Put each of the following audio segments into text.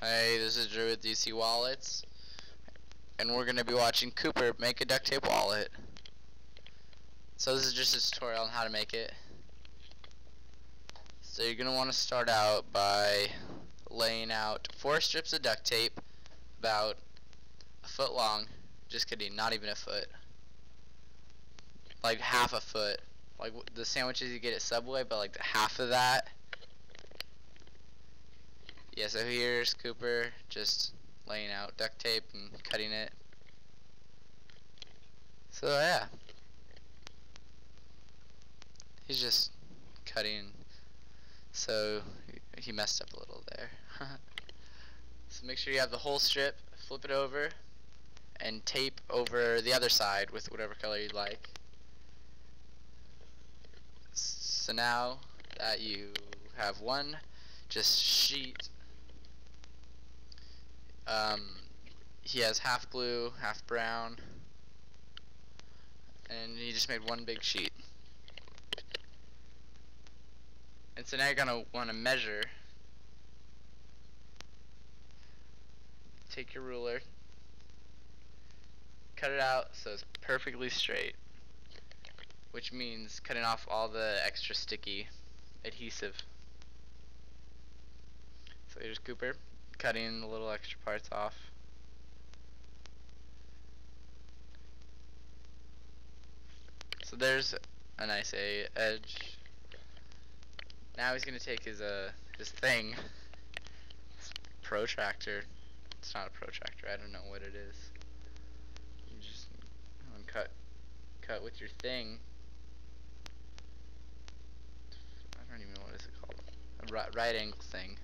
Hey, this is Drew with DC Wallets, and we're going to be watching Cooper make a duct tape wallet. So this is just a tutorial on how to make it. So you're going to want to start out by laying out 4 strips of duct tape about a foot long. Just kidding, not even a foot. Like half a foot. Like the sandwiches you get at Subway, but like half of that. Yeah, so here's Cooper just laying out duct tape and cutting it. So yeah, he's just cutting, so he messed up a little there. So make sure you have the whole strip, flip it over, and tape over the other side with whatever color you'd like. So now that you have one just sheet, he has half blue, half brown, and he just made one big sheet. And so now you're going to want to measure. Take your ruler, cut it out so it's perfectly straight, which means cutting off all the extra sticky adhesive. So here's Cooper cutting the little extra parts off. So there's a nice edge. Now he's gonna take his thing, protractor. It's not a protractor. I don't know what it is. You just cut with your thing. I don't even know what is it called. A right angle thing.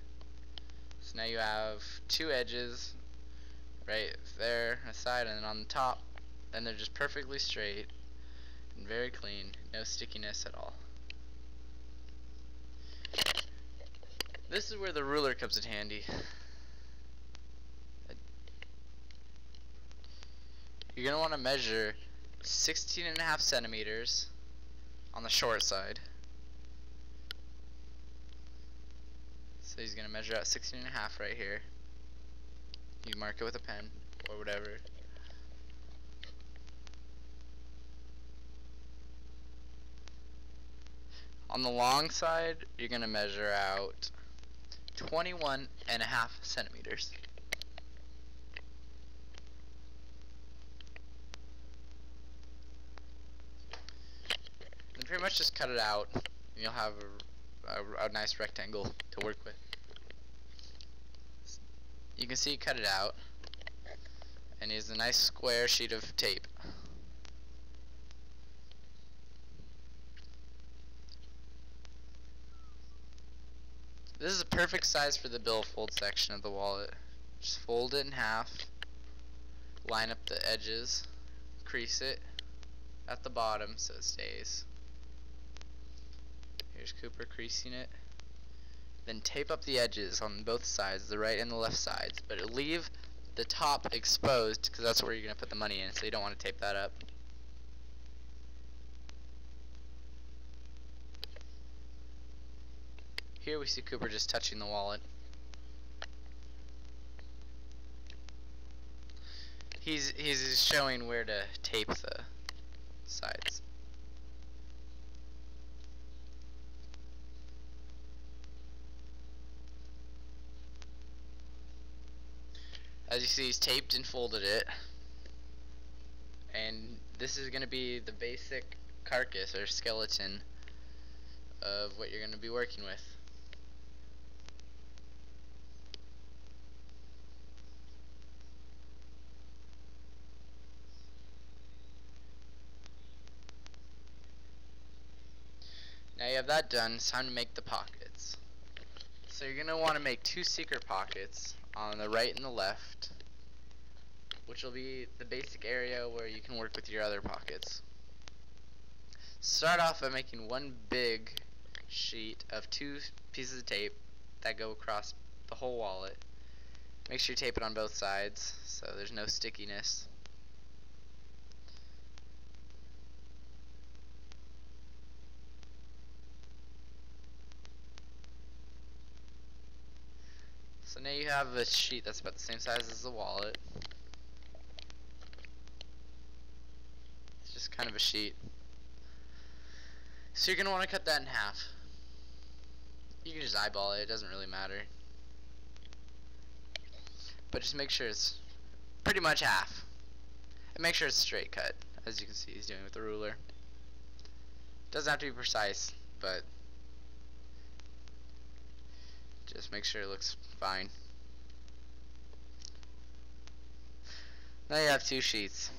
So now you have 2 edges right there on the side and then on the top, and they're just perfectly straight and very clean, no stickiness at all. This is where the ruler comes in handy. You're going to want to measure 16.5 centimeters on the short side. So he's going to measure out 16.5 right here. You mark it with a pen or whatever. On the long side, you're going to measure out 21.5 centimeters. And pretty much just cut it out, and you'll have a nice rectangle to work with. You can see he cut it out, and he has a nice square sheet of tape. This is a perfect size for the billfold section of the wallet. Just fold it in half, line up the edges, crease it at the bottom so it stays. Here's Cooper creasing it. Then tape up the edges on both sides, the right and the left sides, but leave the top exposed because that's where you're going to put the money in, so you don't want to tape that up. Here we see Cooper just touching the wallet. He's showing where to tape the sides. As you see, he's taped and folded it, and this is going to be the basic carcass or skeleton of what you're going to be working with. Now you have that done, it's time to make the pockets. So you're going to want to make 2 secret pockets on the right and the left, which will be the basic area where you can work with your other pockets. Start off by making one big sheet of 2 pieces of tape that go across the whole wallet. Make sure you tape it on both sides so there's no stickiness. So now you have a sheet that's about the same size as the wallet. It's just kind of a sheet. So you're going to want to cut that in half. You can just eyeball it, it doesn't really matter. But just make sure it's pretty much half. And make sure it's straight cut, as you can see he's doing with the ruler. Doesn't have to be precise, but just make sure it looks fine. Now you have two sheets.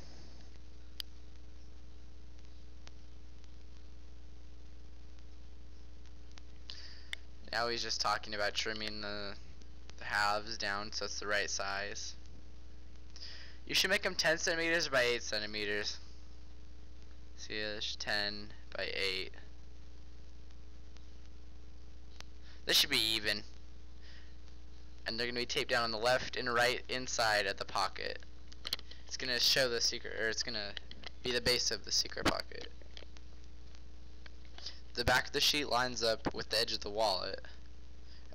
Now he's just talking about trimming the halves down so it's the right size. You should make them 10 centimeters by 8 centimeters. See, there's 10 by 8. This should be even. And they're going to be taped down on the left and right inside of the pocket. It's going to show the secret, or it's going to be the base of the secret pocket. The back of the sheet lines up with the edge of the wallet,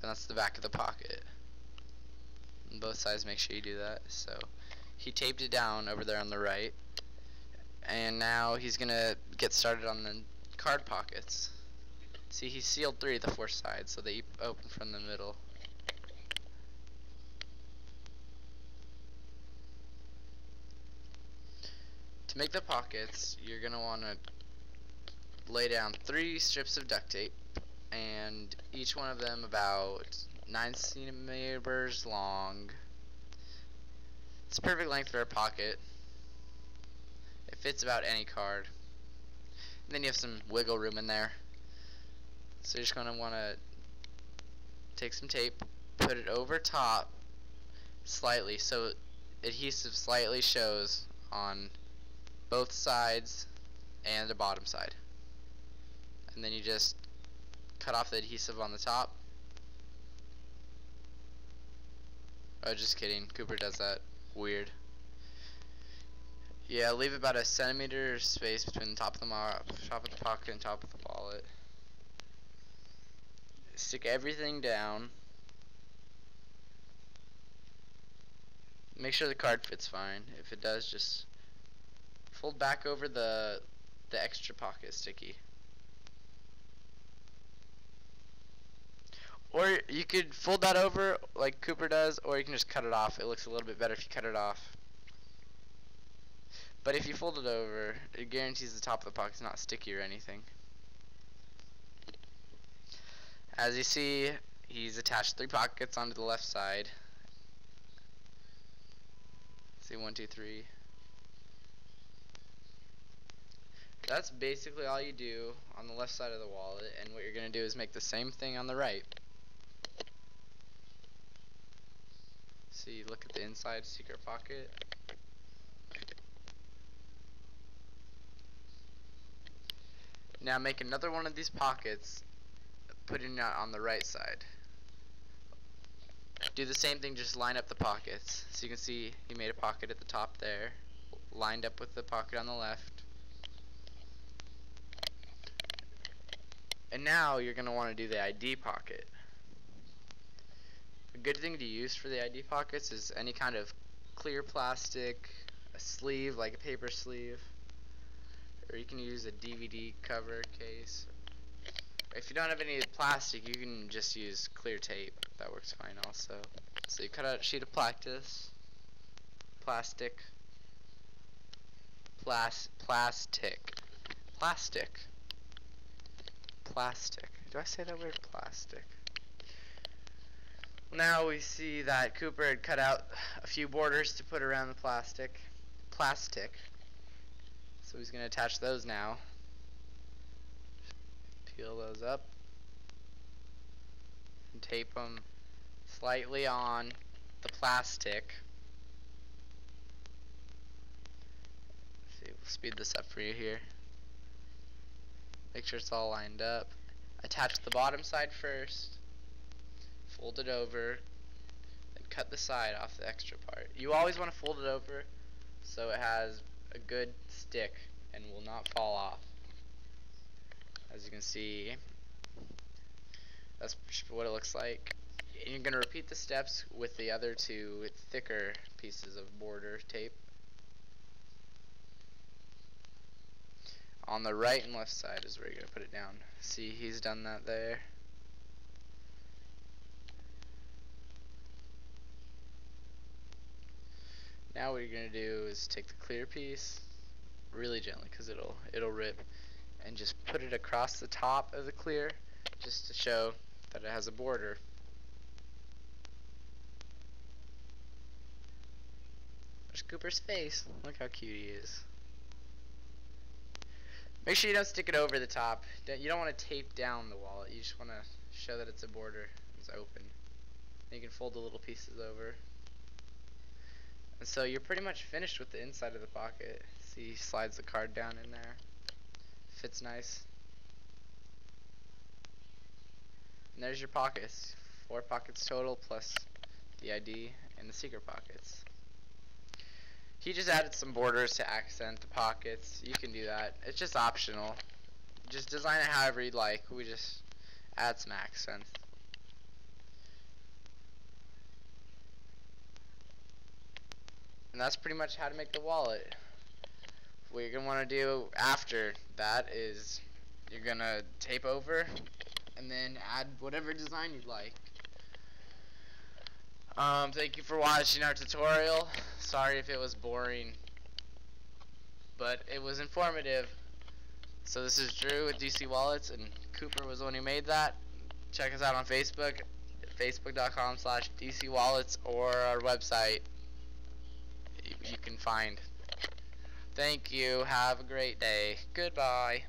and that's the back of the pocket. On both sides, make sure you do that. So he taped it down over there on the right, and now he's going to get started on the card pockets. See, he sealed 3 of the 4 sides, so they open from the middle. To make the pockets, you're going to want to lay down 3 strips of duct tape, and each one of them about 9 centimeters long. It's perfect length for a pocket. It fits about any card. And then you have some wiggle room in there. So you're just going to want to take some tape, put it over top slightly so adhesive slightly shows on both sides and the bottom side. And then you just cut off the adhesive on the top. Oh, just kidding. Cooper does that weird. Yeah, leave about a centimeter space between the top of the pocket and top of the wallet. Stick everything down. Make sure the card fits fine. If it does, just fold back over the extra pocket sticky. Or you could fold that over like Cooper does, or you can just cut it off. It looks a little bit better if you cut it off. But if you fold it over, it guarantees the top of the pocket's not sticky or anything. As you see, he's attached 3 pockets onto the left side. See, 1, 2, 3. That's basically all you do on the left side of the wallet, and what you're going to do is make the same thing on the right. See, look at the inside secret pocket. Now make another one of these pockets, putting it on the right side. Do the same thing, just line up the pockets. So you can see he made a pocket at the top there, lined up with the pocket on the left. And now you're going to want to do the ID pocket. A good thing to use for the ID pockets is any kind of clear plastic, a sleeve like a paper sleeve, or you can use a DVD cover case. If you don't have any plastic, you can just use clear tape. That works fine also. So you cut out a sheet of plastic. Do I say that word? Plastic. Now we see that Cooper had cut out a few borders to put around the plastic. So he's going to attach those now. Peel those up and tape them slightly on the plastic. Let's see, we'll speed this up for you here. Make sure it's all lined up. Attach the bottom side first, fold it over, then cut the side off the extra part. You always want to fold it over so it has a good stick and will not fall off. As you can see, that's what it looks like. And you're going to repeat the steps with the other two thicker pieces of border tape. On the right and left side is where you're going to put it down. See, he's done that there. Now what you're going to do is take the clear piece really gently, because it'll rip, and just put it across the top of the clear just to show that it has a border. There's Cooper's face. Look how cute he is. Make sure you don't stick it over the top. You don't want to tape down the wallet. You just want to show that it's a border. It's open. And you can fold the little pieces over. And so you're pretty much finished with the inside of the pocket. See, he slides the card down in there. Fits nice. And there's your pockets. 4 pockets total plus the ID and the secret pockets. He just added some borders to accent the pockets. You can do that. It's just optional. Just design it however you'd like. We just add some accents. And that's pretty much how to make the wallet. What you're going to want to do after that is you're going to tape over and then add whatever design you'd like. Thank you for watching our tutorial. Sorry if it was boring, but it was informative. So this is Drew with DC Wallets, and Cooper was the one who made that. Check us out on Facebook, facebook.com/DCWallets, or our website you can find. Thank you. Have a great day. Goodbye.